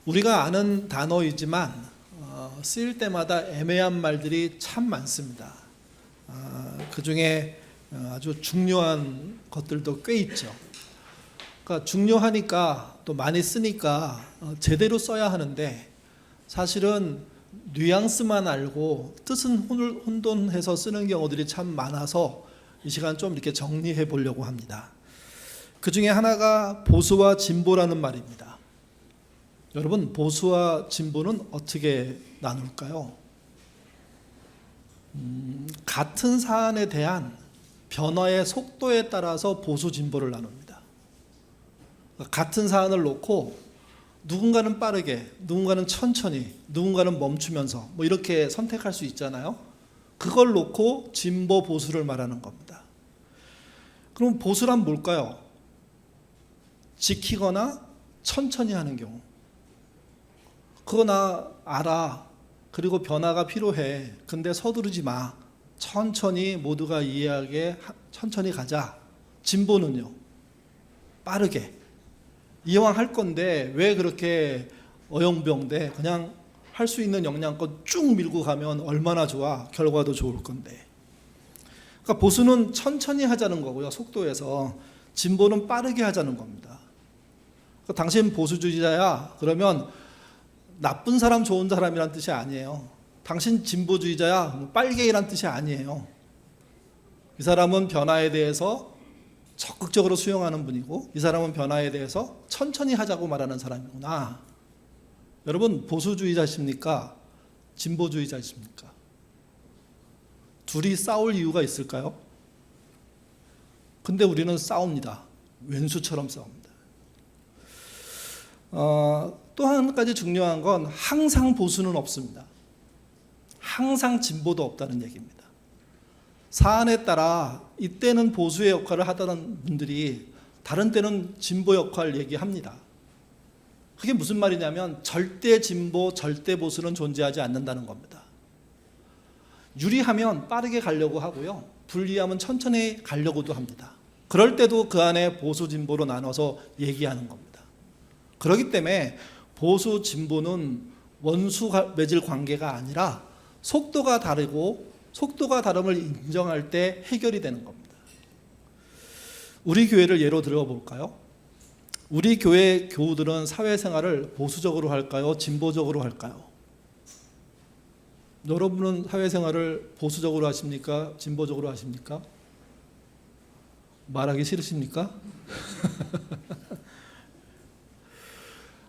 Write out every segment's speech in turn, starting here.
우리가 아는 단어이지만 쓰일 때마다 애매한 말들이 참 많습니다. 그 중에 아주 중요한 것들도 꽤 있죠. 그러니까 중요하니까 또 많이 쓰니까 제대로 써야 하는데, 사실은 뉘앙스만 알고 뜻은 혼돈해서 쓰는 경우들이 참 많아서 이 시간 좀 이렇게 정리해 보려고 합니다. 그 중에 하나가 보수와 진보라는 말입니다. 여러분, 보수와 진보는 어떻게 나눌까요? 같은 사안에 대한 변화의 속도에 따라서 보수, 진보를 나눕니다. 같은 사안을 놓고 누군가는 빠르게, 누군가는 천천히, 누군가는 멈추면서 이렇게 선택할 수 있잖아요. 그걸 놓고 진보, 보수를 말하는 겁니다. 그럼 보수란 뭘까요? 지키거나 천천히 하는 경우. 그거 나 알아. 그리고 변화가 필요해. 근데 서두르지 마. 천천히 모두가 이해하게 천천히 가자. 진보는요, 빠르게. 이왕 할 건데 왜 그렇게 어영부영돼? 그냥 할 수 있는 역량껏 쭉 밀고 가면 얼마나 좋아. 결과도 좋을 건데. 그러니까 보수는 천천히 하자는 거고요, 속도에서. 진보는 빠르게 하자는 겁니다. 그러니까 당신 보수주의자야 그러면 나쁜 사람, 좋은 사람이란 뜻이 아니에요. 당신 진보주의자야, 빨갱이란 뜻이 아니에요. 이 사람은 변화에 대해서 적극적으로 수용하는 분이고, 이 사람은 변화에 대해서 천천히 하자고 말하는 사람이구나. 여러분, 보수주의자십니까? 진보주의자십니까? 둘이 싸울 이유가 있을까요? 근데 우리는 싸웁니다. 왼수처럼 싸웁니다. 또 한 가지 중요한 건 항상 보수는 없습니다. 항상 진보도 없다는 얘기입니다. 사안에 따라 이때는 보수의 역할을 하던 분들이 다른 때는 진보 역할 얘기합니다. 그게 무슨 말이냐면 절대 진보, 절대 보수는 존재하지 않는다는 겁니다. 유리하면 빠르게 가려고 하고요, 불리하면 천천히 가려고도 합니다. 그럴 때도 그 안에 보수, 진보로 나눠서 얘기하는 겁니다. 그렇기 때문에 보수, 진보는 원수 매질 관계가 아니라 속도가 다르고 속도가 다름을 인정할 때 해결이 되는 겁니다. 우리 교회를 예로 들어볼까요? 우리 교회 교우들은 사회생활을 보수적으로 할까요? 진보적으로 할까요? 여러분은 사회생활을 보수적으로 하십니까? 진보적으로 하십니까? 말하기 싫으십니까?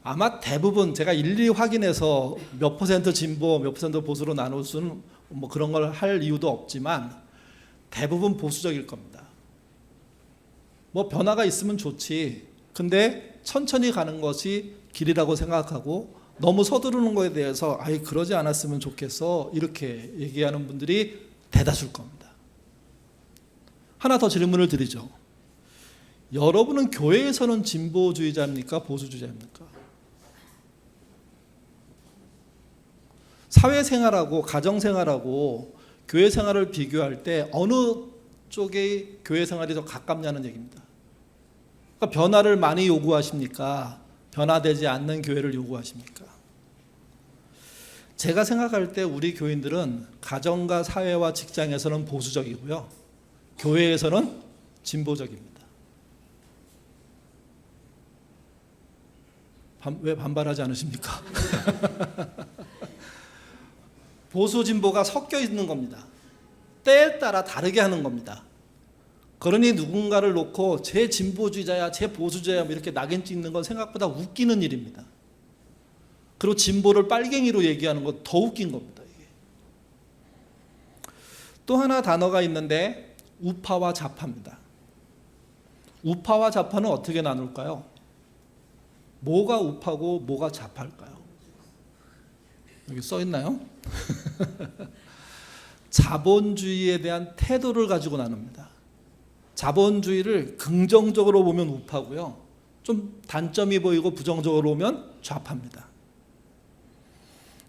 아마 대부분 제가 일일이 확인해서 몇 퍼센트 진보, 몇 퍼센트 보수로 나눌 수는 그런 걸 할 이유도 없지만 대부분 보수적일 겁니다. 변화가 있으면 좋지. 근데 천천히 가는 것이 길이라고 생각하고 너무 서두르는 거에 대해서 그러지 않았으면 좋겠어. 이렇게 얘기하는 분들이 대다수일 겁니다. 하나 더 질문을 드리죠. 여러분은 교회에서는 진보주의자입니까? 보수주의자입니까? 사회생활하고 가정생활하고 교회생활을 비교할 때 어느 쪽의 교회생활이 더 가깝냐는 얘기입니다. 그러니까 변화를 많이 요구하십니까? 변화되지 않는 교회를 요구하십니까? 제가 생각할 때 우리 교인들은 가정과 사회와 직장에서는 보수적이고요, 교회에서는 진보적입니다. 왜 반발하지 않으십니까? 보수, 진보가 섞여 있는 겁니다. 때에 따라 다르게 하는 겁니다. 그러니 누군가를 놓고 제 진보주의자야, 제 보수주의야 이렇게 낙인 찍는 건 생각보다 웃기는 일입니다. 그리고 진보를 빨갱이로 얘기하는 건 더 웃긴 겁니다. 이게. 또 하나 단어가 있는데 우파와 좌파입니다. 우파와 좌파는 어떻게 나눌까요? 뭐가 우파고 뭐가 좌파일까요? 여기 써 있나요? 자본주의에 대한 태도를 가지고 나눕니다. 자본주의를 긍정적으로 보면 우파고요, 좀 단점이 보이고 부정적으로 보면 좌파입니다.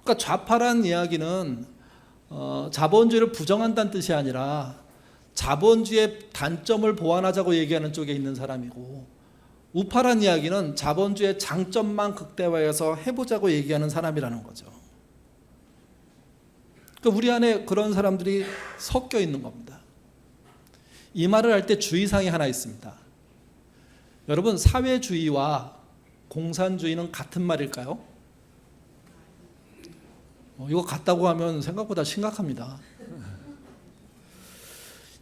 그러니까 좌파란 이야기는 자본주의를 부정한다는 뜻이 아니라 자본주의의 단점을 보완하자고 얘기하는 쪽에 있는 사람이고, 우파란 이야기는 자본주의의 장점만 극대화해서 해보자고 얘기하는 사람이라는 거죠. 그러니까 우리 안에 그런 사람들이 섞여 있는 겁니다. 이 말을 할 때 주의사항이 하나 있습니다. 여러분, 사회주의와 공산주의는 같은 말일까요? 이거 같다고 하면 생각보다 심각합니다.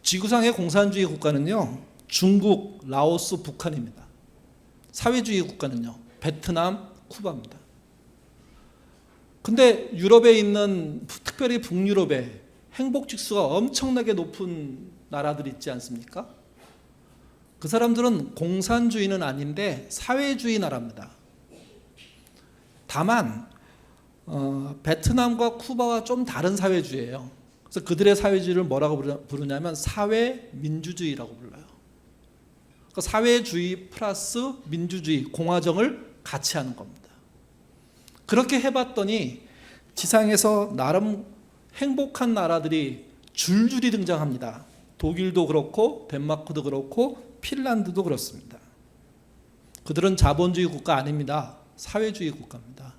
지구상의 공산주의 국가는요, 중국, 라오스, 북한입니다. 사회주의 국가는요, 베트남, 쿠바입니다. 근데 유럽에 있는, 특별히 북유럽에 행복지수가 엄청나게 높은 나라들이 있지 않습니까? 그 사람들은 공산주의는 아닌데 사회주의 나라입니다. 다만 베트남과 쿠바와 좀 다른 사회주의예요. 그래서 그들의 사회주의를 뭐라고 부르냐면 사회민주주의라고 불러요. 그러니까 사회주의 플러스 민주주의, 공화정을 같이 하는 겁니다. 그렇게 해봤더니 지상에서 나름 행복한 나라들이 줄줄이 등장합니다. 독일도 그렇고 덴마크도 그렇고 핀란드도 그렇습니다. 그들은 자본주의 국가 아닙니다. 사회주의 국가입니다.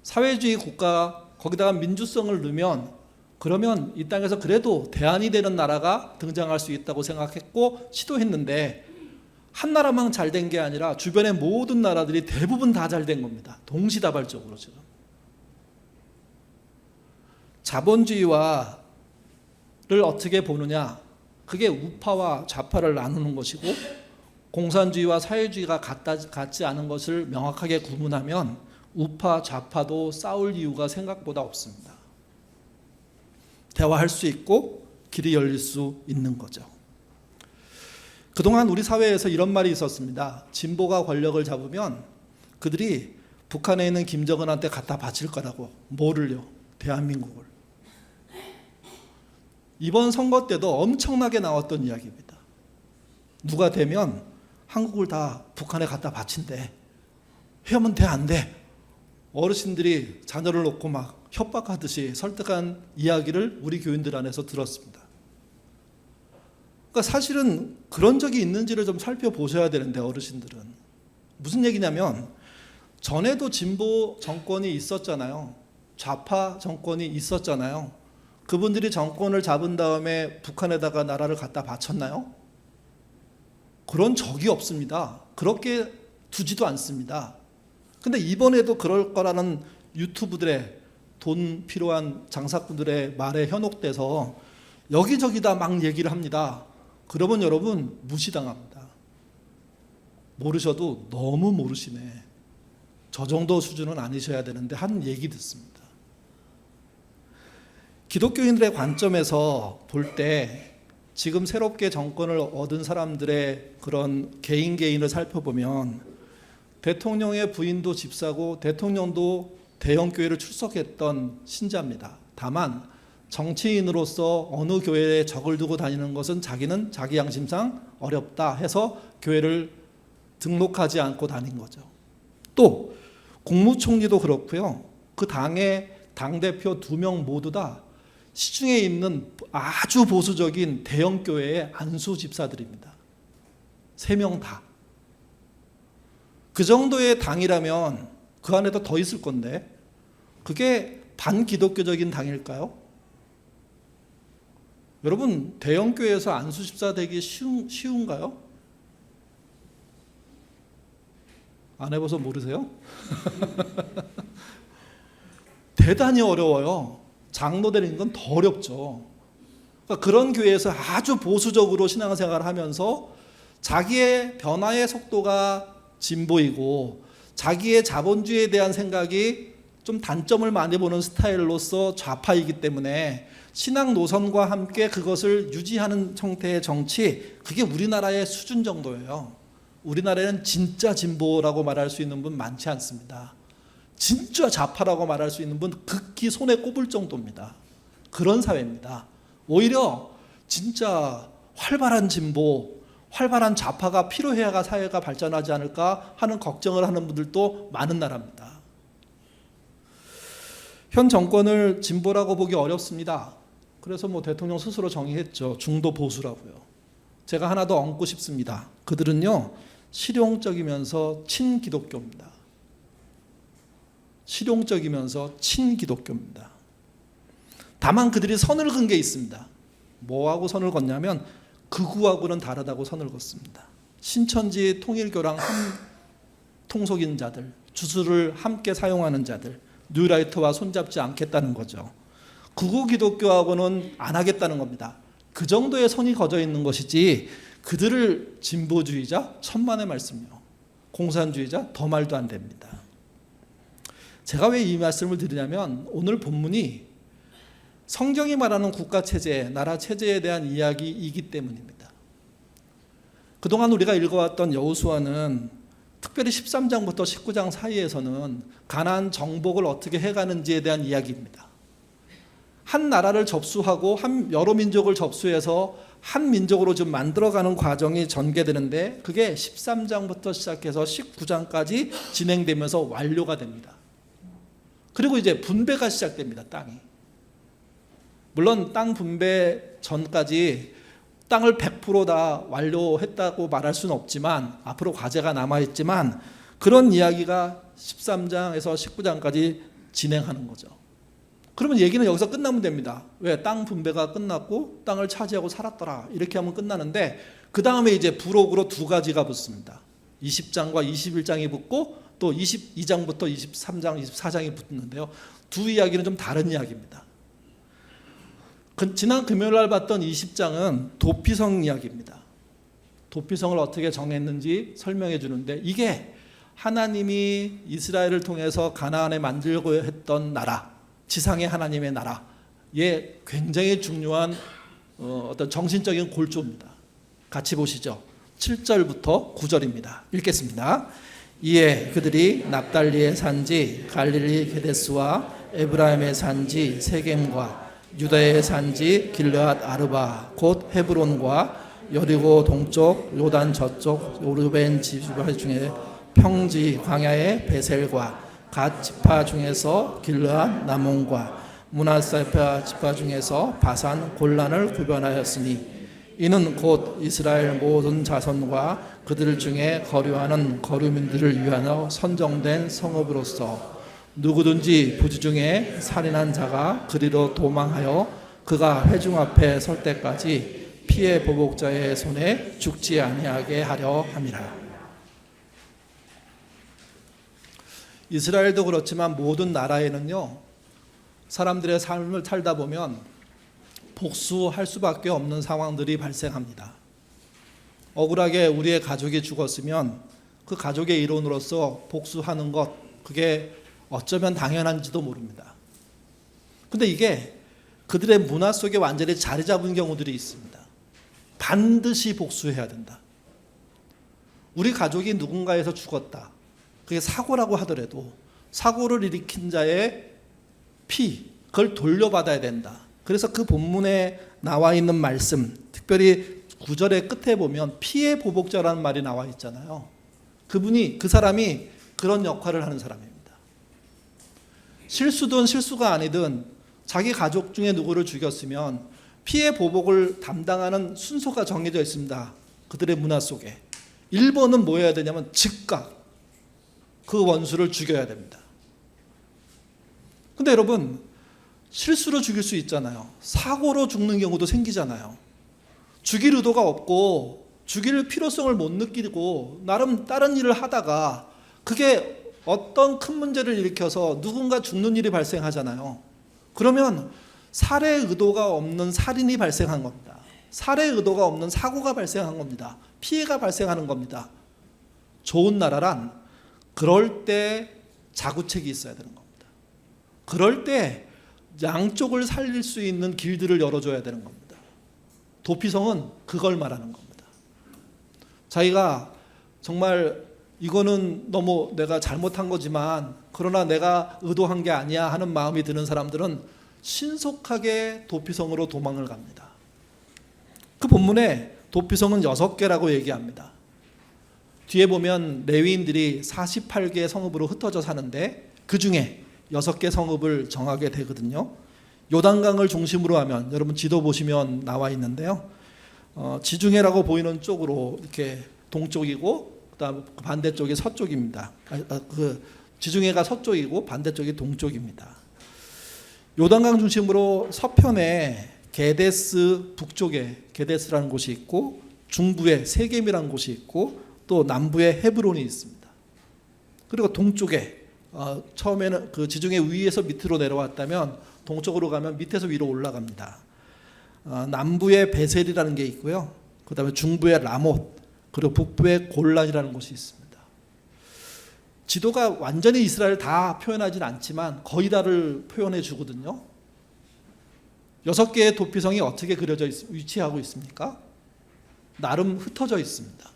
사회주의 국가 거기다가 민주성을 넣으면 그러면 이 땅에서 그래도 대안이 되는 나라가 등장할 수 있다고 생각했고 시도했는데 한 나라만 잘 된 게 아니라 주변의 모든 나라들이 대부분 다 잘 된 겁니다. 동시다발적으로 지금. 자본주의와를 어떻게 보느냐? 그게 우파와 좌파를 나누는 것이고 공산주의와 사회주의가 같지 않은 것을 명확하게 구분하면 우파, 좌파도 싸울 이유가 생각보다 없습니다. 대화할 수 있고 길이 열릴 수 있는 거죠. 그동안 우리 사회에서 이런 말이 있었습니다. 진보가 권력을 잡으면 그들이 북한에 있는 김정은한테 갖다 바칠 거라고. 뭐를요? 대한민국을. 이번 선거 때도 엄청나게 나왔던 이야기입니다. 누가 되면 한국을 다 북한에 갖다 바친대. 해하면 돼, 안 돼? 어르신들이 자녀를 놓고 막 협박하듯이 설득한 이야기를 우리 교인들 안에서 들었습니다. 그러니까 사실은 그런 적이 있는지를 좀 살펴보셔야 되는데 어르신들은. 무슨 얘기냐면 전에도 진보 정권이 있었잖아요. 좌파 정권이 있었잖아요. 그분들이 정권을 잡은 다음에 북한에다가 나라를 갖다 바쳤나요? 그런 적이 없습니다. 그렇게 두지도 않습니다. 근데 이번에도 그럴 거라는 유튜브들의 돈 필요한 장사꾼들의 말에 현혹돼서 여기저기다 막 얘기를 합니다. 그러면 여러분 무시당합니다. 모르셔도 너무 모르시네. 저 정도 수준은 아니셔야 되는데 한 얘기 듣습니다. 기독교인들의 관점에서 볼 때 지금 새롭게 정권을 얻은 사람들의 그런 개인을 살펴보면 대통령의 부인도 집사고 대통령도 대형교회를 출석했던 신자입니다. 다만 정치인으로서 어느 교회에 적을 두고 다니는 것은 자기는 자기 양심상 어렵다 해서 교회를 등록하지 않고 다닌 거죠. 또 국무총리도 그렇고요. 그 당의 당대표 2명 모두 다 시중에 있는 아주 보수적인 대형교회의 안수 집사들입니다. 3명 다. 그 정도의 당이라면 그 안에도 더 있을 건데 그게 반기독교적인 당일까요? 여러분 대형교회에서 안수 집사 되기 쉬운가요? 안 해봐서 모르세요? 대단히 어려워요. 장로 되는 건 더 어렵죠. 그러니까 그런 교회에서 아주 보수적으로 신앙생활을 하면서 자기의 변화의 속도가 진보이고 자기의 자본주의에 대한 생각이 좀 단점을 많이 보는 스타일로서 좌파이기 때문에 신앙 노선과 함께 그것을 유지하는 형태의 정치, 그게 우리나라의 수준 정도예요. 우리나라에는 진짜 진보라고 말할 수 있는 분 많지 않습니다. 진짜 좌파라고 말할 수 있는 분 극히 손에 꼽을 정도입니다. 그런 사회입니다. 오히려 진짜 활발한 진보, 활발한 좌파가 필요해야 사회가 발전하지 않을까 하는 걱정을 하는 분들도 많은 나라입니다. 현 정권을 진보라고 보기 어렵습니다. 그래서 대통령 스스로 정의했죠. 중도 보수라고요. 제가 하나 더 얹고 싶습니다. 그들은요, 실용적이면서 친기독교입니다. 실용적이면서 친기독교입니다. 다만 그들이 선을 그은 게 있습니다. 뭐하고 선을 걷냐면 극우하고는 다르다고 선을 걷습니다. 신천지 통일교랑 통속인 자들, 주술을 함께 사용하는 자들, 뉴라이트와 손잡지 않겠다는 거죠. 극우 기독교하고는 안 하겠다는 겁니다. 그 정도의 선이 거져 있는 것이지 그들을 진보주의자, 천만의 말씀요, 공산주의자 더 말도 안 됩니다. 제가 왜 이 말씀을 드리냐면 오늘 본문이 성경이 말하는 국가체제, 나라체제에 대한 이야기이기 때문입니다. 그동안 우리가 읽어왔던 여호수아는 특별히 13장부터 19장 사이에서는 가나안 정복을 어떻게 해가는지에 대한 이야기입니다. 한 나라를 접수하고 여러 민족을 접수해서 한 민족으로 좀 만들어가는 과정이 전개되는데 그게 13장부터 시작해서 19장까지 진행되면서 완료가 됩니다. 그리고 이제 분배가 시작됩니다. 땅이. 물론 땅 분배 전까지 땅을 100% 다 완료했다고 말할 수는 없지만 앞으로 과제가 남아있지만 그런 이야기가 13장에서 19장까지 진행하는 거죠. 그러면 얘기는 여기서 끝나면 됩니다. 왜? 땅 분배가 끝났고 땅을 차지하고 살았더라 이렇게 하면 끝나는데 그 다음에 이제 부록으로 두 가지가 붙습니다. 20장과 21장이 붙고 또 22장부터 23장, 24장이 붙는데요. 두 이야기는 좀 다른 이야기입니다. 지난 금요일 날 봤던 20장은 도피성 이야기입니다. 도피성을 어떻게 정했는지 설명해 주는데 이게 하나님이 이스라엘을 통해서 가나안에 만들고 했던 나라, 지상의 하나님의 나라의 굉장히 중요한 어떤 정신적인 골조입니다. 같이 보시죠. 7절부터 9절입니다. 읽겠습니다. 이에 그들이 납달리의 산지 갈릴리 게데스와 에브라임의 산지 세겜과 유다의 산지 길르앗 아르바 곧 헤브론과 여리고 동쪽 요단 저쪽 루벤 지파 중에 평지 광야의 베셀과 갓 지파 중에서 길르앗 나몬과 므낫세 지파 중에서 바산 골란을 구별하였으니 이는 곧 이스라엘 모든 자손과 그들 중에 거류하는 거류민들을 위하여 선정된 성읍으로서 누구든지 부지 중에 살인한 자가 그리로 도망하여 그가 회중 앞에 설 때까지 피해 보복자의 손에 죽지 아니하게 하려 함이라. 이스라엘도 그렇지만 모든 나라에는요, 사람들의 삶을 살다 보면 복수할 수밖에 없는 상황들이 발생합니다. 억울하게 우리의 가족이 죽었으면 그 가족의 일원으로서 복수하는 것, 그게 어쩌면 당연한지도 모릅니다. 근데 이게 그들의 문화 속에 완전히 자리 잡은 경우들이 있습니다. 반드시 복수해야 된다. 우리 가족이 누군가에서 죽었다. 그게 사고라고 하더라도 사고를 일으킨 자의 피, 그걸 돌려받아야 된다. 그래서 그 본문에 나와 있는 말씀, 특별히 9절의 끝에 보면 피해 보복자라는 말이 나와 있잖아요. 그 사람이 그런 역할을 하는 사람입니다. 실수든 실수가 아니든 자기 가족 중에 누구를 죽였으면 피해 보복을 담당하는 순서가 정해져 있습니다. 그들의 문화 속에. 1번은 뭐 해야 되냐면 즉각 그 원수를 죽여야 됩니다. 근데 여러분, 실수로 죽일 수 있잖아요. 사고로 죽는 경우도 생기잖아요. 죽일 의도가 없고 죽일 필요성을 못 느끼고 나름 다른 일을 하다가 그게 어떤 큰 문제를 일으켜서 누군가 죽는 일이 발생하잖아요. 그러면 살해 의도가 없는 살인이 발생한 겁니다. 살해 의도가 없는 사고가 발생한 겁니다. 피해가 발생하는 겁니다. 좋은 나라란 그럴 때 자구책이 있어야 되는 겁니다. 그럴 때 양쪽을 살릴 수 있는 길들을 열어줘야 되는 겁니다. 도피성은 그걸 말하는 겁니다. 자기가 정말 이거는 너무 내가 잘못한 거지만 그러나 내가 의도한 게 아니야 하는 마음이 드는 사람들은 신속하게 도피성으로 도망을 갑니다. 그 본문에 도피성은 6개라고 얘기합니다. 뒤에 보면 레위인들이 48개의 성읍으로 흩어져 사는데 그 중에 6개 성읍을 정하게 되거든요. 요단강을 중심으로 하면 여러분 지도 보시면 나와 있는데요. 지중해라고 보이는 쪽으로 이렇게 동쪽이고 그다음 반대쪽이 서쪽입니다. 그 지중해가 서쪽이고 반대쪽이 동쪽입니다. 요단강 중심으로 서편에 게데스 북쪽에 게데스라는 곳이 있고 중부에 세겜이라는 곳이 있고 또 남부에 헤브론이 있습니다. 그리고 동쪽에 처음에는 그 지중해 위에서 밑으로 내려왔다면 동쪽으로 가면 밑에서 위로 올라갑니다. 남부에 베셀이라는 게 있고요. 그 다음에 중부에 라못, 그리고 북부에 골란이라는 곳이 있습니다. 지도가 완전히 이스라엘 다 표현하지는 않지만 거의 다를 표현해 주거든요. 6개의 도피성이 어떻게 위치하고 있습니까? 나름 흩어져 있습니다.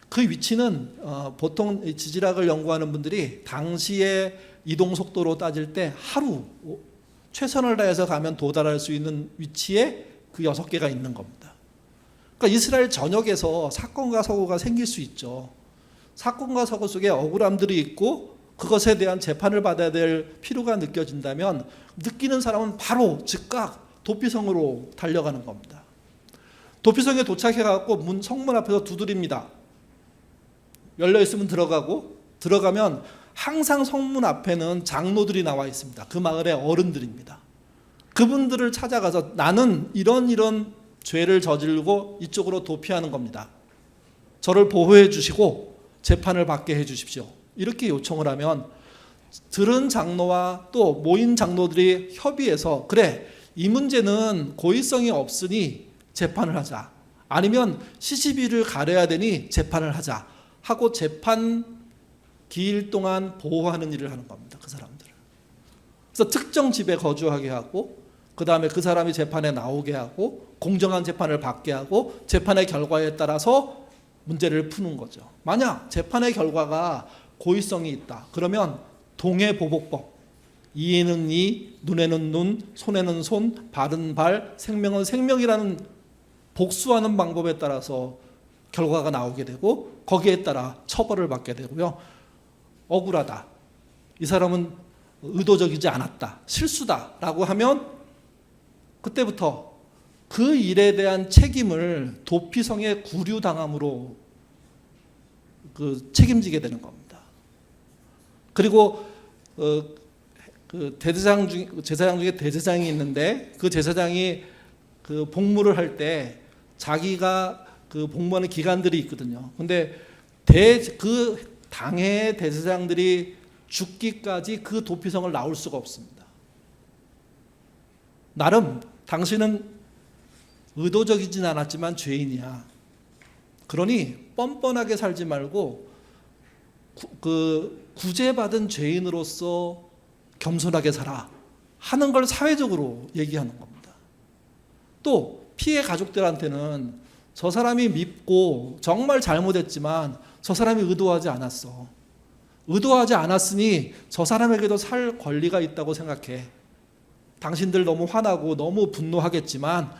그 위치는 보통 지질학을 연구하는 분들이 당시의 이동 속도로 따질 때 하루 최선을 다해서 가면 도달할 수 있는 위치에 그 6개가 있는 겁니다. 그러니까 이스라엘 전역에서 사건과 사고가 생길 수 있죠. 사건과 사고 속에 억울함들이 있고 그것에 대한 재판을 받아야 될 필요가 느껴진다면 느끼는 사람은 바로 즉각 도피성으로 달려가는 겁니다. 도피성에 도착해갖고 성문 앞에서 두드립니다. 열려있으면 들어가고, 들어가면 항상 성문 앞에는 장로들이 나와 있습니다. 그 마을의 어른들입니다. 그분들을 찾아가서 나는 이런 죄를 저지르고 이쪽으로 도피하는 겁니다. 저를 보호해 주시고 재판을 받게 해 주십시오. 이렇게 요청을 하면 들은 장로와 또 모인 장로들이 협의해서 그래, 이 문제는 고의성이 없으니 재판을 하자. 아니면 시시비를 가려야 되니 재판을 하자. 하고 재판 기일 동안 보호하는 일을 하는 겁니다. 그 사람들을. 그래서 특정 집에 거주하게 하고 그 다음에 그 사람이 재판에 나오게 하고 공정한 재판을 받게 하고 재판의 결과에 따라서 문제를 푸는 거죠. 만약 재판의 결과가 고의성이 있다. 그러면 동해보복법, 이에는 이, 눈에는 눈, 손에는 손, 발은 발, 생명은 생명이라는 복수하는 방법에 따라서 결과가 나오게 되고 거기에 따라 처벌을 받게 되고요. 억울하다. 이 사람은 의도적이지 않았다. 실수다라고 하면 그때부터 그 일에 대한 책임을 도피성에 구류당함으로 책임지게 되는 겁니다. 그리고 그 제사장 중에 대제사장이 있는데 그 제사장이 그 복무를 할 때 자기가 그 복무하는 기간들이 있거든요. 근데 그 당의 대제사장들이 죽기까지 그 도피성을 나올 수가 없습니다. 나름 당신은 의도적이진 않았지만 죄인이야. 그러니 뻔뻔하게 살지 말고 구제받은 죄인으로서 겸손하게 살아 하는 걸 사회적으로 얘기하는 겁니다. 또 피해 가족들한테는 저 사람이 밉고 정말 잘못했지만 저 사람이 의도하지 않았어. 의도하지 않았으니 저 사람에게도 살 권리가 있다고 생각해. 당신들 너무 화나고 너무 분노하겠지만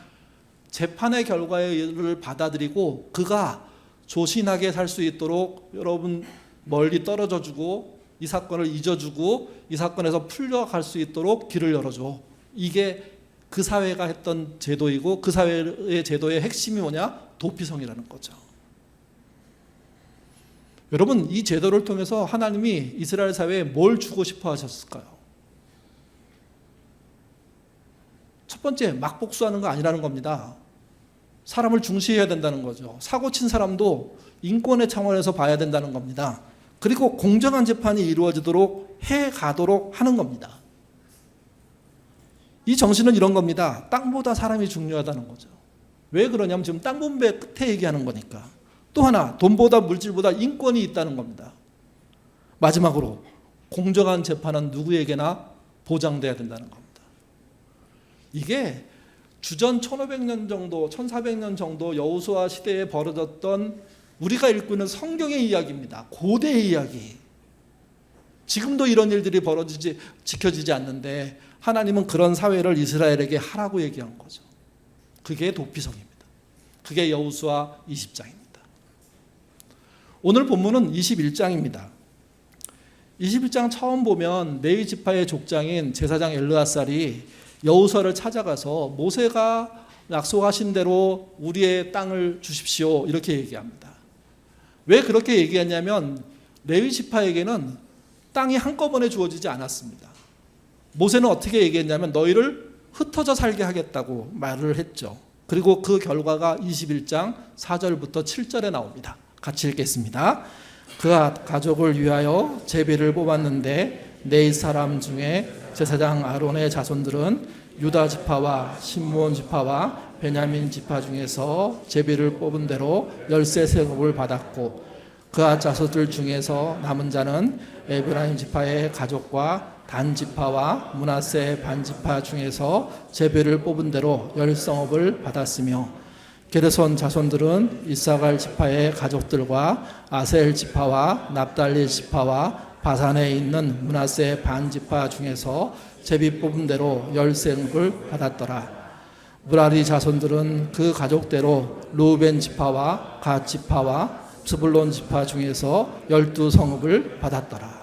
재판의 결과를 받아들이고 그가 조신하게 살 수 있도록 여러분 멀리 떨어져 주고 이 사건을 잊어주고 이 사건에서 풀려갈 수 있도록 길을 열어줘. 이게 그 사회가 했던 제도이고 그 사회의 제도의 핵심이 뭐냐? 도피성이라는 거죠. 여러분, 이 제도를 통해서 하나님이 이스라엘 사회에 뭘 주고 싶어 하셨을까요? 첫 번째, 막복수하는 거 아니라는 겁니다. 사람을 중시해야 된다는 거죠. 사고 친 사람도 인권의 차원에서 봐야 된다는 겁니다. 그리고 공정한 재판이 이루어지도록 해가도록 하는 겁니다. 이 정신은 이런 겁니다. 땅보다 사람이 중요하다는 거죠. 왜 그러냐면 지금 땅 분배 끝에 얘기하는 거니까. 또 하나, 돈보다 물질보다 인권이 있다는 겁니다. 마지막으로 공정한 재판은 누구에게나 보장돼야 된다는 겁니다. 이게 주전 1500년 정도, 1400년 정도 여호수아 시대에 벌어졌던 우리가 읽고 있는 성경의 이야기입니다. 고대의 이야기. 지금도 이런 일들이 지켜지지 않는데 하나님은 그런 사회를 이스라엘에게 하라고 얘기한 거죠. 그게 도피성입니다. 그게 여호수아 20장입니다. 오늘 본문은 21장입니다. 21장 처음 보면 레위 지파의 족장인 제사장 엘르아살이 여호수아를 찾아가서 모세가 약속하신 대로 우리의 땅을 주십시오 이렇게 얘기합니다. 왜 그렇게 얘기했냐면 레위 지파에게는 땅이 한꺼번에 주어지지 않았습니다. 모세는 어떻게 얘기했냐면 너희를 흩어져 살게 하겠다고 말을 했죠. 그리고 그 결과가 21장 4절부터 7절에 나옵니다. 같이 읽겠습니다. 그 가족을 위하여 제비를 뽑았는데 네 사람 중에 제사장 아론의 자손들은 유다 지파와 시므온 지파와 베냐민 지파 중에서 제비를 뽑은 대로 열세 세급을 받았고 그 자손들 중에서 남은 자는 에브라임 지파의 가족과 단 지파와 므낫세 반 지파 중에서 제비를 뽑은 대로 열 성읍을 받았으며 게르손 자손들은 이사갈 지파의 가족들과 아셀 지파와 납달리 지파와 바산에 있는 므낫세 반 지파 중에서 제비 뽑은 대로 열 성읍을 받았더라. 무라리 자손들은 그 가족대로 루벤 지파와 갓 지파와 스불론 지파 중에서 12성읍을 받았더라.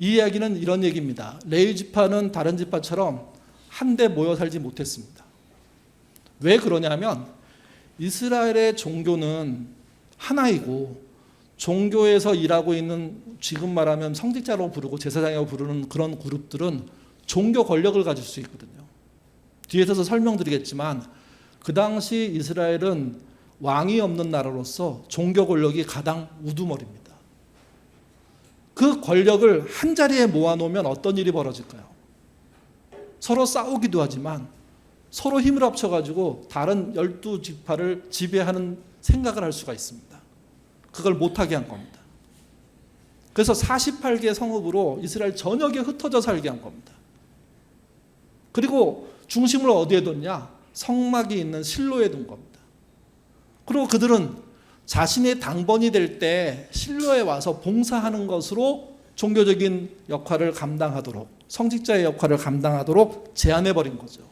이 이야기는 이런 얘기입니다. 레위 지파는 다른 지파처럼 한데 모여 살지 못했습니다. 왜 그러냐면 이스라엘의 종교는 하나이고 종교에서 일하고 있는 지금 말하면 성직자라고 부르고 제사장이라고 부르는 그런 그룹들은 종교 권력을 가질 수 있거든요. 뒤에서 설명드리겠지만 그 당시 이스라엘은 왕이 없는 나라로서 종교 권력이 가장 우두머리입니다. 그 권력을 한자리에 모아놓으면 어떤 일이 벌어질까요? 서로 싸우기도 하지만 서로 힘을 합쳐가지고 다른 12지파를 지배하는 생각을 할 수가 있습니다. 그걸 못하게 한 겁니다. 그래서 48개 성읍으로 이스라엘 전역에 흩어져 살게 한 겁니다. 그리고 중심을 어디에 뒀냐? 성막이 있는 실로에 둔 겁니다. 그리고 그들은 자신의 당번이 될 때 실로에 와서 봉사하는 것으로 종교적인 역할을 감당하도록, 성직자의 역할을 감당하도록 제안해버린 거죠.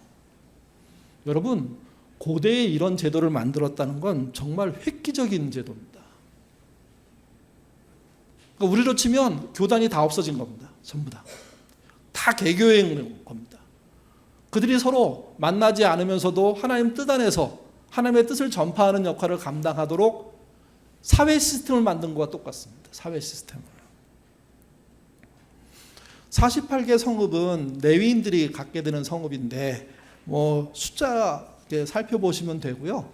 여러분, 고대에 이런 제도를 만들었다는 건 정말 획기적인 제도입니다. 그러니까 우리로 치면 교단이 다 없어진 겁니다. 전부 다. 다 개교인 겁니다. 그들이 서로 만나지 않으면서도 하나님 뜻 안에서 하나님의 뜻을 전파하는 역할을 감당하도록 사회 시스템을 만든 것과 똑같습니다. 사회 시스템을. 48개 성읍은 레위인들이 갖게 되는 성읍인데 숫자 살펴보시면 되고요.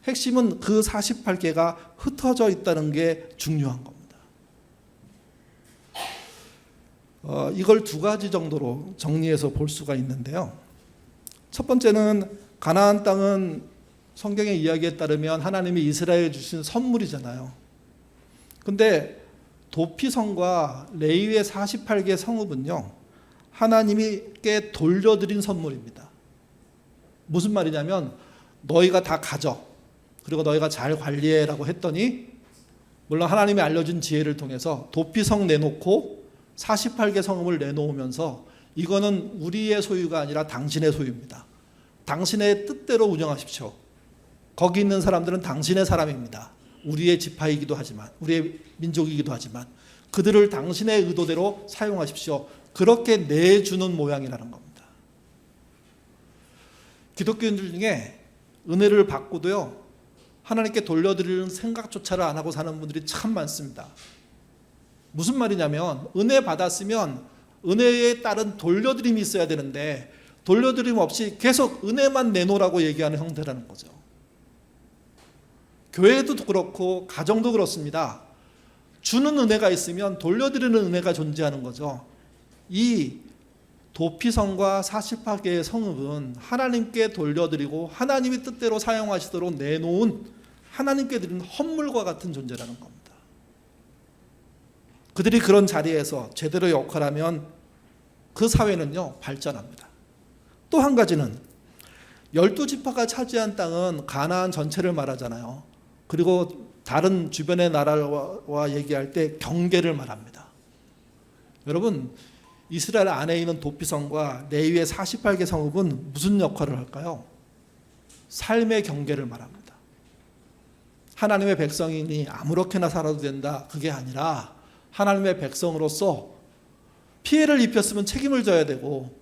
핵심은 그 48개가 흩어져 있다는 게 중요한 겁니다. 이걸 두 가지 정도로 정리해서 볼 수가 있는데요. 첫 번째는 가나안 땅은 성경의 이야기에 따르면 하나님이 이스라엘에 주신 선물이잖아요. 근데 도피성과 레위의 48개 성읍은요, 하나님께 돌려드린 선물입니다. 무슨 말이냐면 너희가 다 가져. 그리고 너희가 잘 관리해라고 했더니 물론 하나님이 알려준 지혜를 통해서 도피성 내놓고 48개 성읍을 내놓으면서 이거는 우리의 소유가 아니라 당신의 소유입니다. 당신의 뜻대로 운영하십시오. 거기 있는 사람들은 당신의 사람입니다. 우리의 지파이기도 하지만, 우리의 민족이기도 하지만 그들을 당신의 의도대로 사용하십시오. 그렇게 내주는 모양이라는 겁니다. 기독교인들 중에 은혜를 받고도요, 하나님께 돌려드리는 생각조차를 안 하고 사는 분들이 참 많습니다. 무슨 말이냐면 은혜 받았으면 은혜에 따른 돌려드림이 있어야 되는데 돌려드림 없이 계속 은혜만 내놓으라고 얘기하는 형태라는 거죠. 교회도 그렇고 가정도 그렇습니다. 주는 은혜가 있으면 돌려드리는 은혜가 존재하는 거죠. 이 도피성과 48개의 성읍은 하나님께 돌려드리고 하나님이 뜻대로 사용하시도록 내놓은 하나님께 드린 헌물과 같은 존재라는 겁니다. 그들이 그런 자리에서 제대로 역할하면 그 사회는요, 발전합니다. 또 한 가지는 12지파가 차지한 땅은 가나안 전체를 말하잖아요. 그리고 다른 주변의 나라와 얘기할 때 경계를 말합니다. 여러분, 이스라엘 안에 있는 도피성과 레위의 48개 성읍은 무슨 역할을 할까요? 삶의 경계를 말합니다. 하나님의 백성이니 아무렇게나 살아도 된다, 그게 아니라 하나님의 백성으로서 피해를 입혔으면 책임을 져야 되고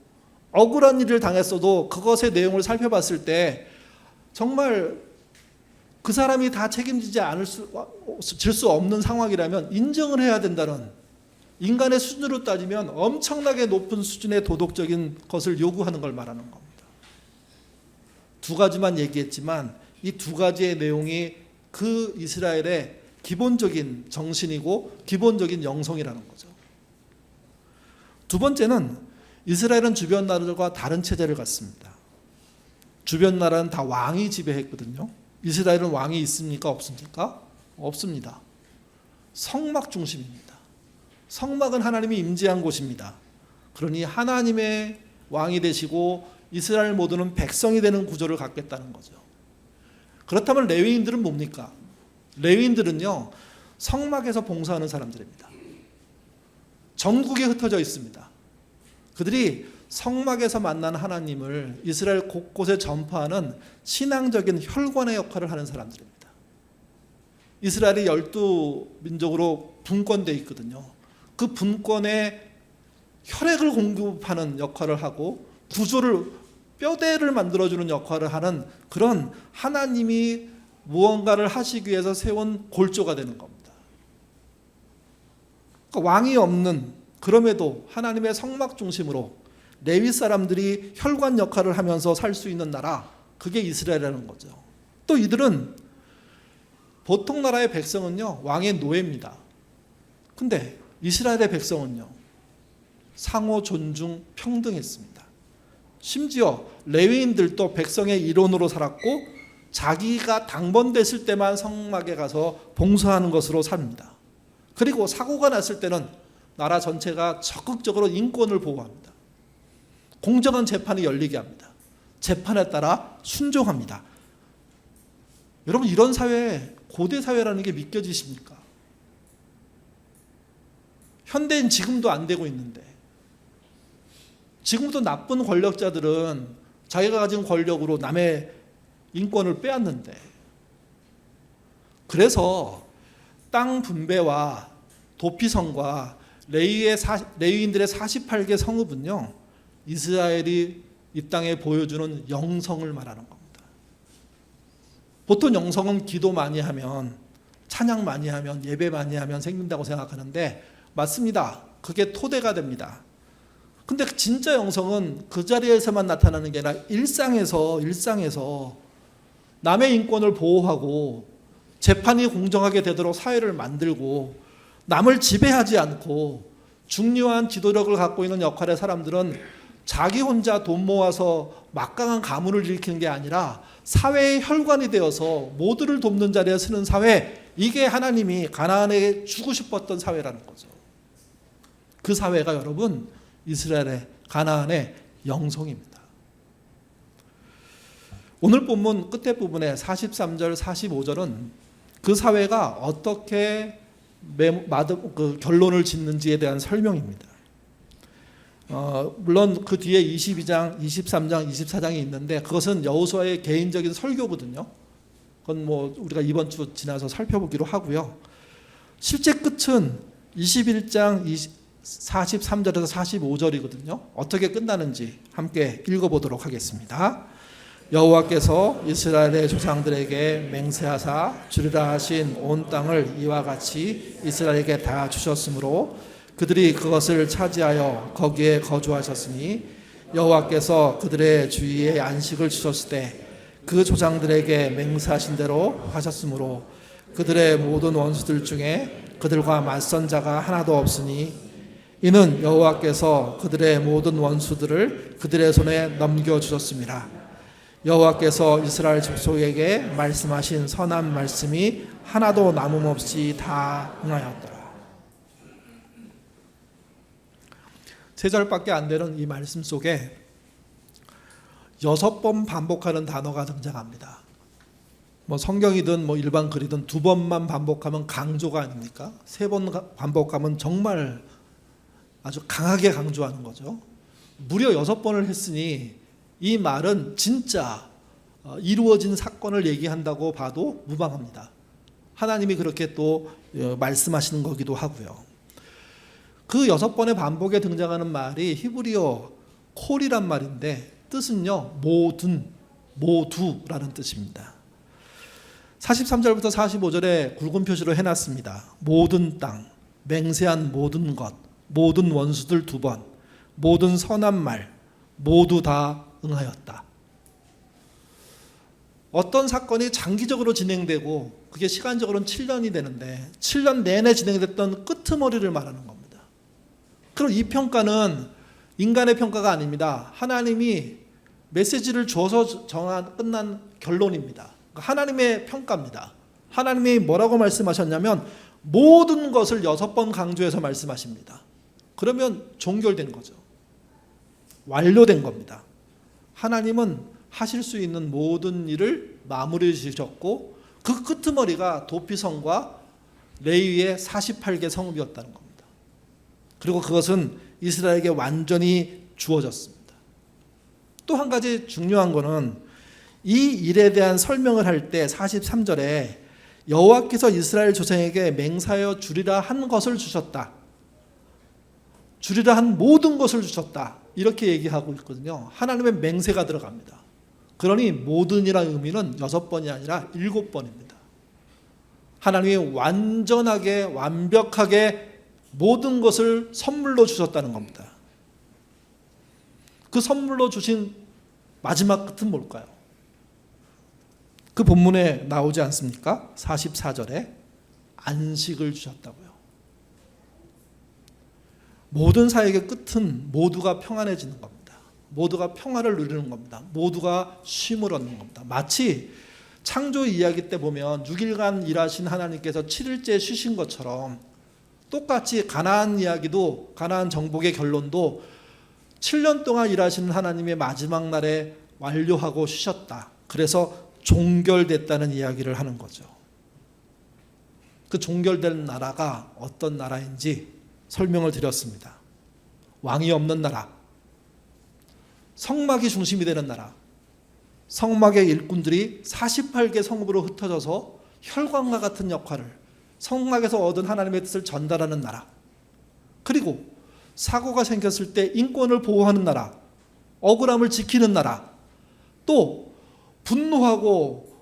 억울한 일을 당했어도 그것의 내용을 살펴봤을 때 정말 그 사람이 다 책임지지 질 수 없는 상황이라면 인정을 해야 된다는, 인간의 수준으로 따지면 엄청나게 높은 수준의 도덕적인 것을 요구하는 걸 말하는 겁니다. 두 가지만 얘기했지만 이 두 가지의 내용이 그 이스라엘의 기본적인 정신이고 기본적인 영성이라는 거죠. 두 번째는 이스라엘은 주변 나라들과 다른 체제를 갖습니다. 주변 나라는 다 왕이 지배했거든요. 이스라엘은 왕이 있습니까? 없습니까? 없습니다. 성막 중심입니다. 성막은 하나님이 임재한 곳입니다. 그러니 하나님의 왕이 되시고 이스라엘 모두는 백성이 되는 구조를 갖겠다는 거죠. 그렇다면 레위인들은 뭡니까? 레위인들은요, 성막에서 봉사하는 사람들입니다. 전국에 흩어져 있습니다. 그들이 성막에서 만난 하나님을 이스라엘 곳곳에 전파하는 신앙적인 혈관의 역할을 하는 사람들입니다. 이스라엘이 12민족으로 분권되어 있거든요. 그 분권에 혈액을 공급하는 역할을 하고 구조를, 뼈대를 만들어주는 역할을 하는 그런 하나님이 무언가를 하시기 위해서 세운 골조가 되는 겁니다. 그러니까 왕이 없는, 그럼에도 하나님의 성막 중심으로 레위 사람들이 혈관 역할을 하면서 살 수 있는 나라, 그게 이스라엘이라는 거죠. 또 이들은, 보통 나라의 백성은요, 왕의 노예입니다. 근데 이스라엘의 백성은요, 상호 존중 평등했습니다. 심지어 레위인들도 백성의 일원으로 살았고 자기가 당번됐을 때만 성막에 가서 봉사하는 것으로 삽니다. 그리고 사고가 났을 때는 나라 전체가 적극적으로 인권을 보호합니다. 공정한 재판이 열리게 합니다. 재판에 따라 순종합니다. 여러분, 이런 사회, 고대 사회라는 게 믿겨지십니까? 현대인 지금도 안 되고 있는데, 지금도 나쁜 권력자들은 자기가 가진 권력으로 남의 인권을 빼앗는데, 그래서 땅 분배와 도피성과 레위인들의 48개 성읍은요, 이스라엘이 이 땅에 보여주는 영성을 말하는 겁니다. 보통 영성은 기도 많이 하면, 찬양 많이 하면, 예배 많이 하면 생긴다고 생각하는데 맞습니다. 그게 토대가 됩니다. 근데 진짜 영성은 그 자리에서만 나타나는 게 아니라 일상에서 남의 인권을 보호하고 재판이 공정하게 되도록 사회를 만들고 남을 지배하지 않고 중요한 지도력을 갖고 있는 역할의 사람들은 자기 혼자 돈 모아서 막강한 가문을 일으키는 게 아니라 사회의 혈관이 되어서 모두를 돕는 자리에 서는 사회, 이게 하나님이 가나안에 주고 싶었던 사회라는 거죠. 그 사회가 여러분 이스라엘의 가나안의 영성입니다. 오늘 본문 끝에 부분에 43절 45절은 그 사회가 어떻게 결론을 짓는지에 대한 설명입니다. 물론 그 뒤에 22장, 23장, 24장이 있는데 그것은 여호수아의 개인적인 설교거든요. 그건 뭐 우리가 이번 주 지나서 살펴보기로 하고요. 실제 끝은 21장 43절에서 45절이거든요. 어떻게 끝나는지 함께 읽어보도록 하겠습니다. 여호와께서 이스라엘의 조상들에게 맹세하사 주리라 하신 온 땅을 이와 같이 이스라엘에게 다 주셨으므로 그들이 그것을 차지하여 거기에 거주하셨으니 여호와께서 그들의 주위에 안식을 주셨을 때 그 조상들에게 맹세하신 대로 하셨으므로 그들의 모든 원수들 중에 그들과 맞선 자가 하나도 없으니 이는 여호와께서 그들의 모든 원수들을 그들의 손에 넘겨주셨습니다. 여호와께서 이스라엘 족속에게 말씀하신 선한 말씀이 하나도 남음없이 다 응하였더라. 3절밖에 안 되는 이 말씀 속에 6번 반복하는 단어가 등장합니다. 뭐 성경이든 뭐 일반 글이든 2번만 반복하면 강조가 아닙니까? 3번 반복하면 정말 아주 강하게 강조하는 거죠. 무려 6번을 했으니 이 말은 진짜 이루어진 사건을 얘기한다고 봐도 무방합니다. 하나님이 그렇게 또 말씀하시는 거기도 하고요. 그 6번의 반복에 등장하는 말이 히브리어 콜이란 말인데 뜻은요, 모두라는 뜻입니다. 43절부터 45절에 굵은 표시로 해놨습니다. 모든 땅, 맹세한 모든 것, 모든 원수들 2번, 모든 선한 말 모두 다 응하였다. 어떤 사건이 장기적으로 진행되고 그게 시간적으로는 7년이 되는데 7년 내내 진행됐던 끄트머리를 말하는 겁니다. 그럼 이 평가는 인간의 평가가 아닙니다. 하나님이 메시지를 줘서 끝난 결론입니다. 하나님의 평가입니다. 하나님이 뭐라고 말씀하셨냐면 모든 것을 6번 강조해서 말씀하십니다. 그러면 종결된 거죠. 완료된 겁니다. 하나님은 하실 수 있는 모든 일을 마무리해 주셨고 그 끄트머리가 도피성과 레위의 48개 성읍이었다는 겁니다. 그리고 그것은 이스라엘에게 완전히 주어졌습니다. 또 한 가지 중요한 거는 이 일에 대한 설명을 할 때 43절에 여호와께서 이스라엘 조상에게 맹사하여 주리라 한 것을 주셨다. 주리라 한 모든 것을 주셨다. 이렇게 얘기하고 있거든요. 하나님의 맹세가 들어갑니다. 그러니 모든이라는 의미는 6번이 아니라 7번입니다. 하나님이 완전하게 완벽하게 모든 것을 선물로 주셨다는 겁니다. 그 선물로 주신 마지막 끝은 뭘까요? 그 본문에 나오지 않습니까? 44절에 안식을 주셨다고요. 모든 사역의 끝은 모두가 평안해지는 겁니다. 모두가 평화를 누리는 겁니다. 모두가 쉼을 얻는 겁니다. 마치 창조 이야기 때 보면 6일간 일하신 하나님께서 7일째 쉬신 것처럼 똑같이 가나안 이야기도 가나안 정복의 결론도 7년 동안 일하시는 하나님의 마지막 날에 완료하고 쉬셨다. 그래서 종결됐다는 이야기를 하는 거죠. 그 종결된 나라가 어떤 나라인지 설명을 드렸습니다. 왕이 없는 나라, 성막이 중심이 되는 나라, 성막의 일꾼들이 48개 성읍으로 흩어져서 혈관과 같은 역할을, 성막에서 얻은 하나님의 뜻을 전달하는 나라, 그리고 사고가 생겼을 때 인권을 보호하는 나라, 억울함을 지키는 나라, 또 분노하고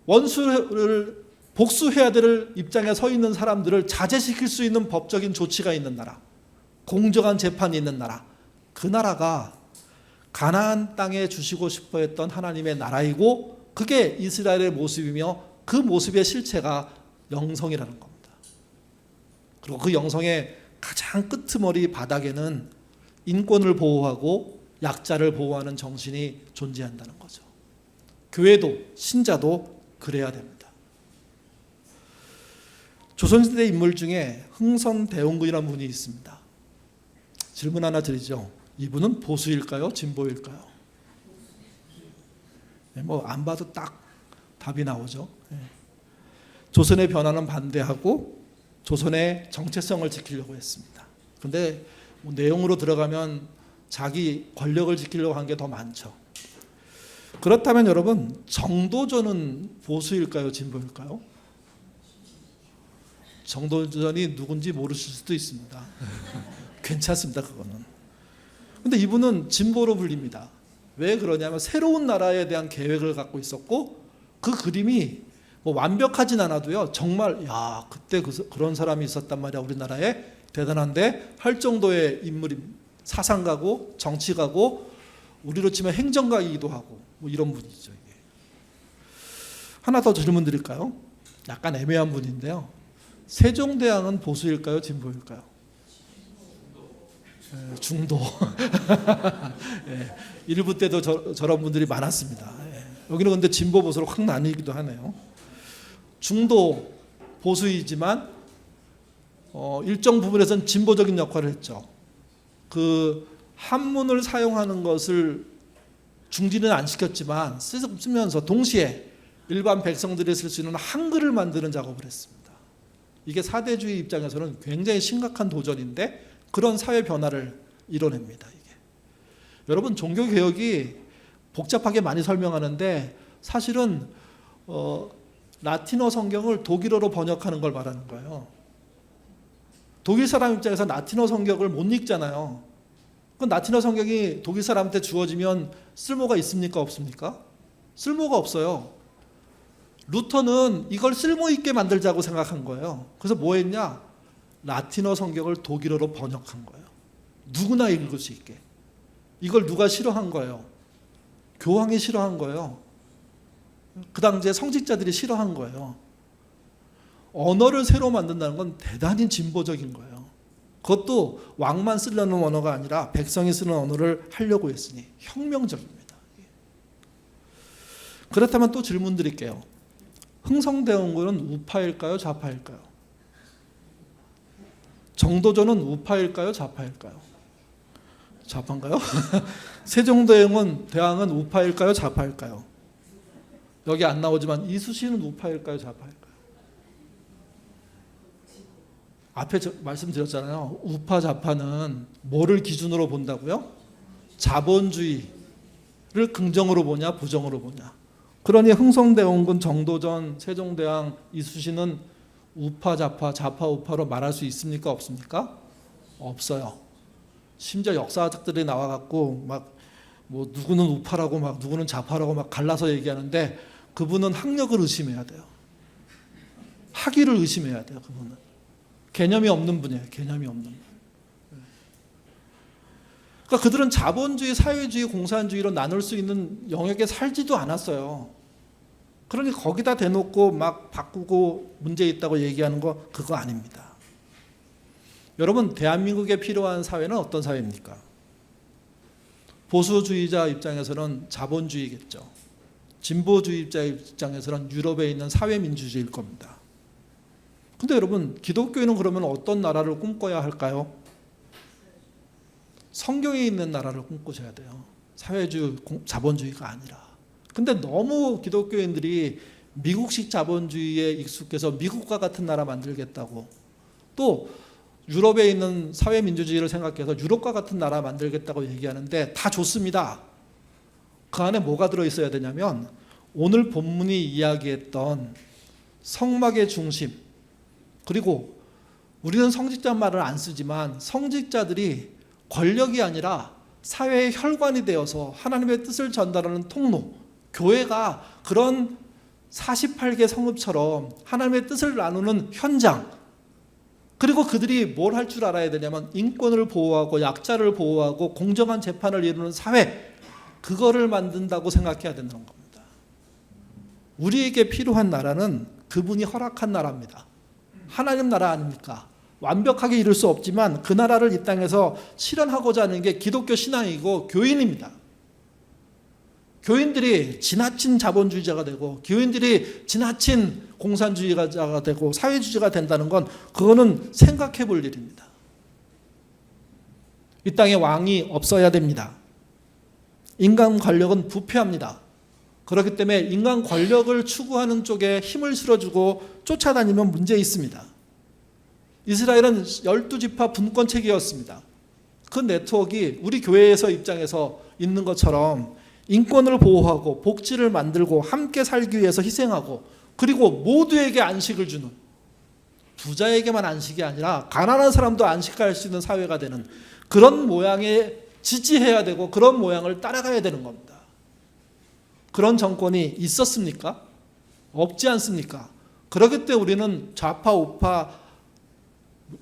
원수를 복수해야 될 입장에 서 있는 사람들을 자제시킬 수 있는 법적인 조치가 있는 나라, 공정한 재판이 있는 나라, 그 나라가 가나안 땅에 주시고 싶어 했던 하나님의 나라이고 그게 이스라엘의 모습이며 그 모습의 실체가 영성이라는 겁니다. 그리고 그 영성의 가장 끄트머리 바닥에는 인권을 보호하고 약자를 보호하는 정신이 존재한다는 거죠. 교회도 신자도 그래야 됩니다. 조선시대 인물 중에 흥선대원군이라는 분이 있습니다. 질문 하나 드리죠. 이분은 보수일까요? 진보일까요? 뭐 안 봐도 딱 답이 나오죠. 조선의 변화는 반대하고 조선의 정체성을 지키려고 했습니다. 그런데 뭐 내용으로 들어가면 자기 권력을 지키려고 한 게 더 많죠. 그렇다면 여러분, 정도전은 보수일까요? 진보일까요? 정도전이 누군지 모르실 수도 있습니다. 괜찮습니다, 그거는. 근데 이분은 진보로 불립니다. 왜 그러냐면 새로운 나라에 대한 계획을 갖고 있었고 그 그림이 뭐 완벽하진 않아도요, 정말 야 그때 그런 사람이 있었단 말이야 우리나라에, 대단한데 할 정도의 인물이, 사상가고 정치가고 우리로 치면 행정가이기도 하고 뭐 이런 분이죠. 이게. 하나 더 질문 드릴까요? 약간 애매한 분인데요. 세종대왕은 보수일까요? 진보일까요? 중도. 일부 때도 저런 분들이 많았습니다. 여기는 근데 진보 보수로 확 나뉘기도 하네요. 중도 보수이지만 일정 부분에서는 진보적인 역할을 했죠. 그 한문을 사용하는 것을 중지는 안 시켰지만 쓰면서 동시에 일반 백성들이 쓸 수 있는 한글을 만드는 작업을 했습니다. 이게 사대주의 입장에서는 굉장히 심각한 도전인데 그런 사회 변화를 이뤄냅니다. 이게. 여러분, 종교개혁이 복잡하게 많이 설명하는데 사실은 라틴어 성경을 독일어로 번역하는 걸 말하는 거예요. 독일 사람 입장에서 라틴어 성경을 못 읽잖아요. 그럼 라틴어 성경이 독일 사람한테 주어지면 쓸모가 있습니까? 없습니까? 쓸모가 없어요. 루터는 이걸 쓸모있게 만들자고 생각한 거예요. 그래서 뭐 했냐? 라틴어 성경을 독일어로 번역한 거예요. 누구나 읽을 수 있게. 이걸 누가 싫어한 거예요? 교황이 싫어한 거예요. 그 당시에 성직자들이 싫어한 거예요. 언어를 새로 만든다는 건 대단히 진보적인 거예요. 그것도 왕만 쓰려는 언어가 아니라 백성이 쓰는 언어를 하려고 했으니 혁명적입니다. 그렇다면 또 질문 드릴게요. 흥성대원군은 우파일까요? 좌파일까요? 정도전은 우파일까요? 좌파일까요? 좌파인가요? 세종대왕은 우파일까요? 좌파일까요? 여기 안 나오지만 이수신은 우파일까요? 좌파일까요? 앞에 말씀드렸잖아요. 우파 좌파는 뭐를 기준으로 본다고요? 자본주의를 긍정으로 보냐 부정으로 보냐. 그러니 흥성대원군, 정도전, 세종대왕, 이수신은 우파 좌파, 좌파 우파로 말할 수 있습니까? 없습니까? 없어요. 심지어 역사학자들이 나와갖고 막 뭐 누구는 우파라고 막 누구는 좌파라고 막 갈라서 얘기하는데 그분은 학력을 의심해야 돼요. 학위를 의심해야 돼요. 그분은 개념이 없는 분이에요. 개념이 없는 분. 그러니까 그들은 자본주의, 사회주의, 공산주의로 나눌 수 있는 영역에 살지도 않았어요. 그러니 거기다 대놓고 막 바꾸고 문제 있다고 얘기하는 거 그거 아닙니다. 여러분, 대한민국에 필요한 사회는 어떤 사회입니까? 보수주의자 입장에서는 자본주의겠죠. 진보주의자 입장에서는 유럽에 있는 사회민주주의일 겁니다. 근데 여러분, 기독교인은 그러면 어떤 나라를 꿈꿔야 할까요? 성경에 있는 나라를 꿈꾸셔야 돼요. 사회주의, 자본주의가 아니라. 근데 너무 기독교인들이 미국식 자본주의에 익숙해서 미국과 같은 나라 만들겠다고, 또 유럽에 있는 사회민주주의를 생각해서 유럽과 같은 나라 만들겠다고 얘기하는데 다 좋습니다. 그 안에 뭐가 들어있어야 되냐면 오늘 본문이 이야기했던 성막의 중심, 그리고 우리는 성직자 말을 안 쓰지만 성직자들이 권력이 아니라 사회의 혈관이 되어서 하나님의 뜻을 전달하는 통로, 교회가 그런 48개 성읍처럼 하나님의 뜻을 나누는 현장, 그리고 그들이 뭘 할 줄 알아야 되냐면 인권을 보호하고 약자를 보호하고 공정한 재판을 이루는 사회, 그거를 만든다고 생각해야 되는 겁니다. 우리에게 필요한 나라는 그분이 허락한 나라입니다. 하나님 나라 아닙니까? 완벽하게 이룰 수 없지만 그 나라를 이 땅에서 실현하고자 하는 게 기독교 신앙이고 교인입니다. 교인들이 지나친 자본주의자가 되고 교인들이 지나친 공산주의자가 되고 사회주의가 된다는 건 그거는 생각해 볼 일입니다. 이 땅에 왕이 없어야 됩니다. 인간 권력은 부패합니다. 그렇기 때문에 인간 권력을 추구하는 쪽에 힘을 실어주고 쫓아다니면 문제 있습니다. 이스라엘은 12지파 분권체계였습니다. 그 네트워크가 우리 교회에서 입장에서 있는 것처럼 인권을 보호하고 복지를 만들고 함께 살기 위해서 희생하고 그리고 모두에게 안식을 주는, 부자에게만 안식이 아니라 가난한 사람도 안식할 수 있는 사회가 되는 그런 모양에 지지해야 되고 그런 모양을 따라가야 되는 겁니다. 그런 정권이 있었습니까? 없지 않습니까? 그렇기 때문에 우리는 좌파 우파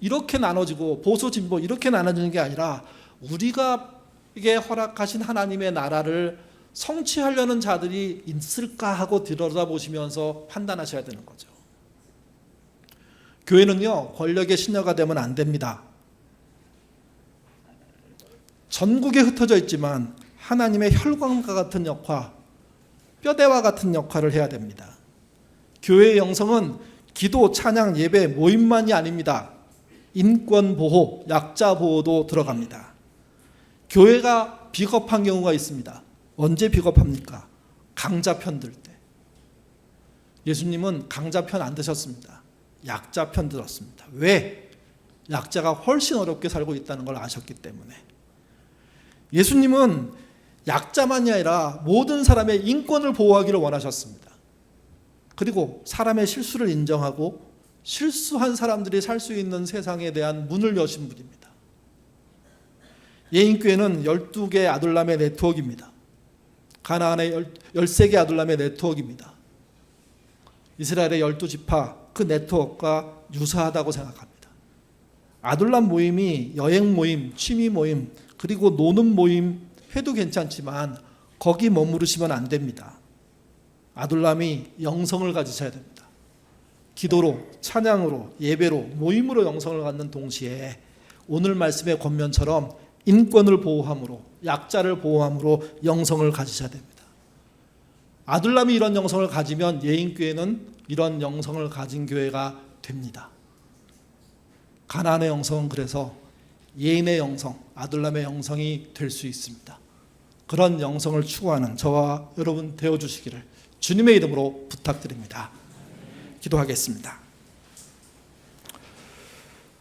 이렇게 나눠지고 보수 진보 이렇게 나눠지는 게 아니라 우리가 이게 허락하신 하나님의 나라를 성취하려는 자들이 있을까 하고 들여다보시면서 판단하셔야 되는 거죠. 교회는요, 권력의 신여가 되면 안 됩니다. 전국에 흩어져 있지만 하나님의 혈관과 같은 역할, 뼈대와 같은 역할을 해야 됩니다. 교회의 영성은 기도, 찬양, 예배, 모임만이 아닙니다. 인권 보호, 약자 보호도 들어갑니다. 교회가 비겁한 경우가 있습니다. 언제 비겁합니까? 강자 편 들 때. 예수님은 강자 편 안 드셨습니다. 약자 편 들었습니다. 왜? 약자가 훨씬 어렵게 살고 있다는 걸 아셨기 때문에. 예수님은 약자만이 아니라 모든 사람의 인권을 보호하기를 원하셨습니다. 그리고 사람의 실수를 인정하고 실수한 사람들이 살 수 있는 세상에 대한 문을 여신 분입니다. 예인교회는 12개 아둘람의 네트워크입니다. 가나안의 13개 아둘람의 네트워크입니다. 이스라엘의 12지파 그 네트워크가 유사하다고 생각합니다. 아둘람 모임이 여행 모임, 취미 모임, 그리고 노는 모임 해도 괜찮지만 거기 머무르시면 안 됩니다. 아둘람이 영성을 가지셔야 됩니다. 기도로, 찬양으로, 예배로, 모임으로 영성을 갖는 동시에 오늘 말씀의 권면처럼 인권을 보호함으로, 약자를 보호함으로 영성을 가지셔야 됩니다. 아둘람이 이런 영성을 가지면 예인교회는 이런 영성을 가진 교회가 됩니다. 가나안의 영성은 그래서 예인의 영성, 아둘람의 영성이 될 수 있습니다. 그런 영성을 추구하는 저와 여러분 되어주시기를 주님의 이름으로 부탁드립니다. 기도하겠습니다.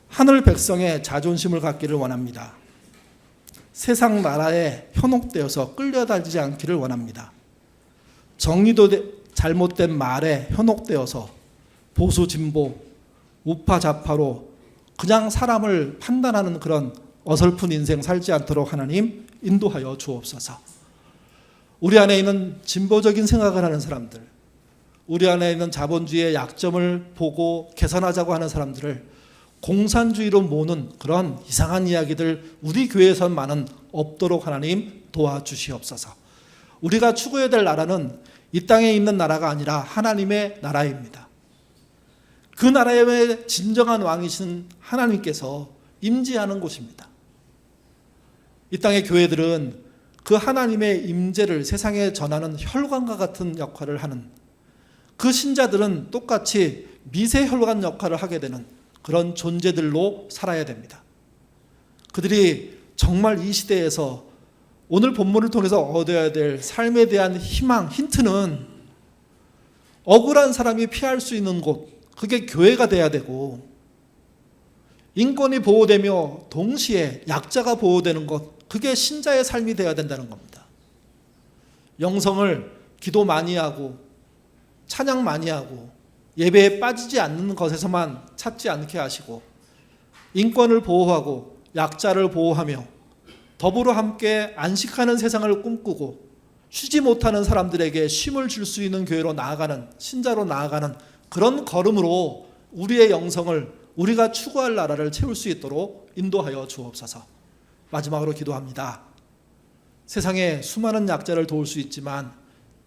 하늘 백성의 자존심을 갖기를 원합니다. 세상 나라에 현혹되어서 끌려다니지 않기를 원합니다. 정의도 잘못된 말에 현혹되어서 보수 진보, 우파 좌파로 그냥 사람을 판단하는 그런 어설픈 인생 살지 않도록 하나님 인도하여 주옵소서. 우리 안에 있는 진보적인 생각을 하는 사람들, 우리 안에 있는 자본주의의 약점을 보고 개선하자고 하는 사람들을 공산주의로 모는 그런 이상한 이야기들 우리 교회에서만은 없도록 하나님 도와주시옵소서. 우리가 추구해야 될 나라는 이 땅에 있는 나라가 아니라 하나님의 나라입니다. 그 나라의 진정한 왕이신 하나님께서 임재하는 곳입니다. 이 땅의 교회들은 그 하나님의 임재를 세상에 전하는 혈관과 같은 역할을 하는, 그 신자들은 똑같이 미세 혈관 역할을 하게 되는 그런 존재들로 살아야 됩니다. 그들이 정말 이 시대에서 오늘 본문을 통해서 얻어야 될 삶에 대한 희망, 힌트는 억울한 사람이 피할 수 있는 곳, 그게 교회가 돼야 되고, 인권이 보호되며 동시에 약자가 보호되는 것, 그게 신자의 삶이 되어야 된다는 겁니다. 영성을 기도 많이 하고 찬양 많이 하고 예배에 빠지지 않는 것에서만 찾지 않게 하시고, 인권을 보호하고 약자를 보호하며 더불어 함께 안식하는 세상을 꿈꾸고 쉬지 못하는 사람들에게 쉼을 줄 수 있는 교회로 나아가는, 신자로 나아가는 그런 걸음으로 우리의 영성을, 우리가 추구할 나라를 채울 수 있도록 인도하여 주옵소서. 마지막으로 기도합니다. 세상에 수많은 약자를 도울 수 있지만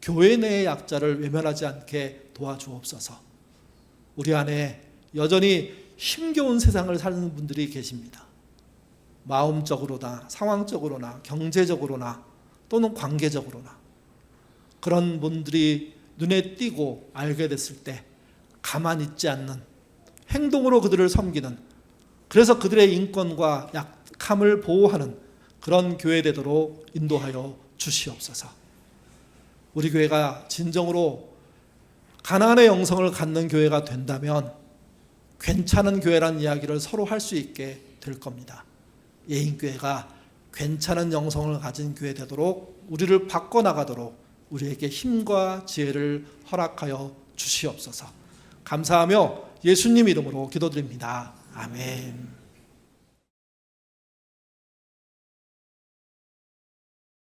교회 내의 약자를 외면하지 않게 도와주옵소서. 우리 안에 여전히 힘겨운 세상을 사는 분들이 계십니다. 마음적으로나 상황적으로나 경제적으로나 또는 관계적으로나 그런 분들이 눈에 띄고 알게 됐을 때 가만히 있지 않는 행동으로 그들을 섬기는, 그래서 그들의 인권과 약함을 보호하는 그런 교회 되도록 인도하여 주시옵소서. 우리 교회가 진정으로 가나안의 영성을 갖는 교회가 된다면 괜찮은 교회라는 이야기를 서로 할 수 있게 될 겁니다. 예인교회가 괜찮은 영성을 가진 교회 되도록, 우리를 바꿔나가도록 우리에게 힘과 지혜를 허락하여 주시옵소서. 감사하며 예수님 이름으로 기도드립니다. 아멘.